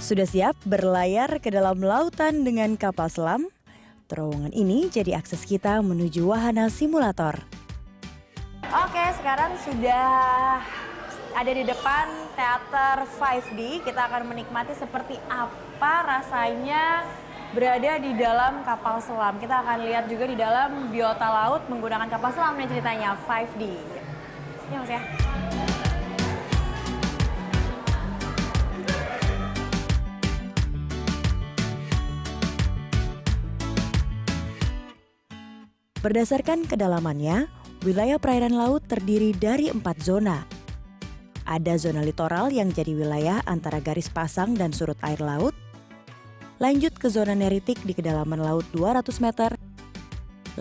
Sudah siap berlayar ke dalam lautan dengan kapal selam? Terowongan ini jadi akses kita menuju wahana simulator. Oke, sekarang sudah ada di depan teater 5D. Kita akan menikmati seperti apa rasanya berada di dalam kapal selam. Kita akan lihat juga di dalam biota laut menggunakan kapal selam nih ceritanya 5D. Ya Mas ya. Berdasarkan kedalamannya, wilayah perairan laut terdiri dari 4 zona. Ada zona litoral yang jadi wilayah antara garis pasang dan surut air laut. Lanjut ke zona neritik di kedalaman laut 200 meter.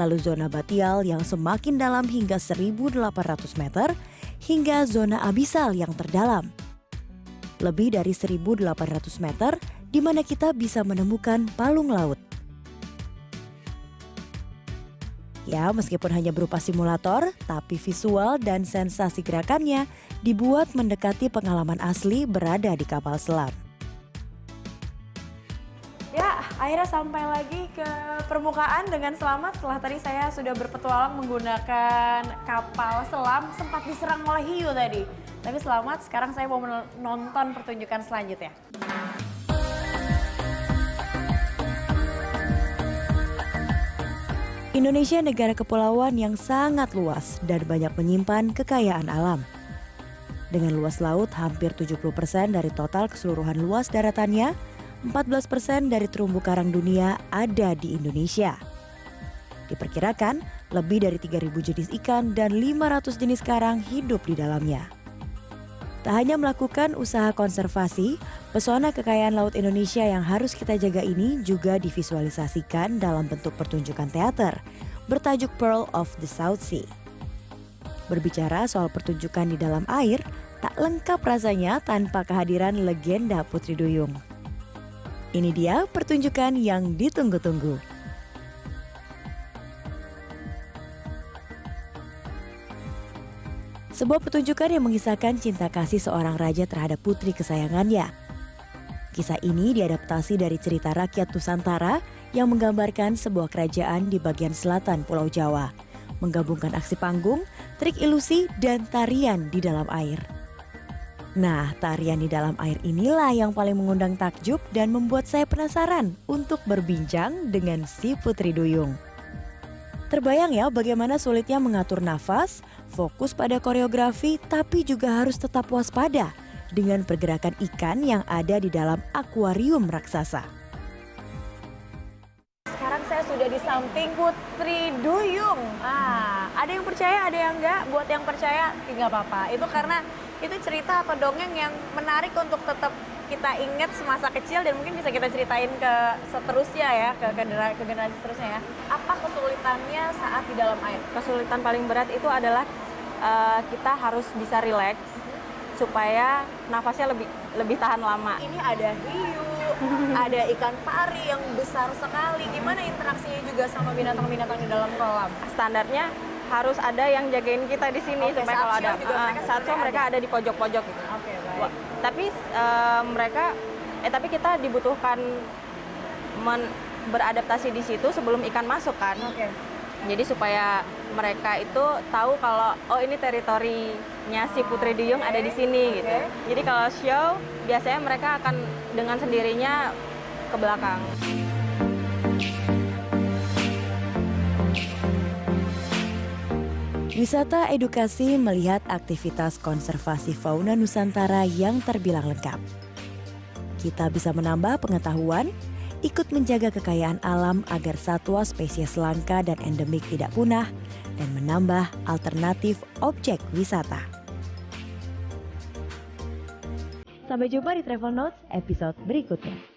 Lalu zona batial yang semakin dalam hingga 1.800 meter, hingga zona abisal yang terdalam. Lebih dari 1.800 meter, di mana kita bisa menemukan palung laut. Ya, meskipun hanya berupa simulator, tapi visual dan sensasi gerakannya dibuat mendekati pengalaman asli berada di kapal selam. Ya, akhirnya sampai lagi ke permukaan dengan selamat setelah tadi saya sudah berpetualang menggunakan kapal selam, sempat diserang oleh hiu tadi. Tapi selamat, sekarang saya mau menonton pertunjukan selanjutnya. Indonesia negara kepulauan yang sangat luas dan banyak menyimpan kekayaan alam. Dengan luas laut hampir 70% dari total keseluruhan luas daratannya, 14% dari terumbu karang dunia ada di Indonesia. Diperkirakan lebih dari 3.000 jenis ikan dan 500 jenis karang hidup di dalamnya. Tak hanya melakukan usaha konservasi, pesona kekayaan laut Indonesia yang harus kita jaga ini juga divisualisasikan dalam bentuk pertunjukan teater bertajuk Pearl of the South Sea. Berbicara soal pertunjukan di dalam air, tak lengkap rasanya tanpa kehadiran legenda Putri Duyung. Ini dia pertunjukan yang ditunggu-tunggu. Sebuah pertunjukan yang mengisahkan cinta kasih seorang raja terhadap putri kesayangannya. Kisah ini diadaptasi dari cerita rakyat Nusantara yang menggambarkan sebuah kerajaan di bagian selatan Pulau Jawa, menggabungkan aksi panggung, trik ilusi, dan tarian di dalam air. Nah, tarian di dalam air inilah yang paling mengundang takjub dan membuat saya penasaran untuk berbincang dengan si Putri Duyung. Terbayang ya bagaimana sulitnya mengatur nafas, fokus pada koreografi, tapi juga harus tetap waspada dengan pergerakan ikan yang ada di dalam akuarium raksasa. Sekarang saya sudah di samping Putri Duyung. Ada yang percaya, ada yang enggak. Buat yang percaya, tidak apa-apa. Itu karena itu cerita atau dongeng yang menarik untuk tetap kita ingat semasa kecil dan mungkin bisa kita ceritain ke seterusnya ya, ke generasi seterusnya ya. Apa kesulitannya saat di dalam air? Kesulitan paling berat itu adalah kita harus bisa rileks supaya nafasnya lebih tahan lama. Ini ada hiu, ada ikan pari yang besar sekali. Gimana interaksinya juga sama binatang-binatang di dalam kolam? Standarnya harus ada yang jagain kita di sini supaya kalau ada saat show mereka ada di pojok-pojok gitu. Tapi tapi kita dibutuhkan beradaptasi di situ sebelum ikan masuk kan. Jadi supaya mereka itu tahu kalau ini teritorinya si Putri Duyung ada di sini gitu. Jadi kalau show biasanya mereka akan dengan sendirinya ke belakang. Wisata edukasi melihat aktivitas konservasi fauna Nusantara yang terbilang lengkap. Kita bisa menambah pengetahuan, ikut menjaga kekayaan alam agar satwa spesies langka dan endemik tidak punah, dan menambah alternatif objek wisata. Sampai jumpa di Travel Notes episode berikutnya.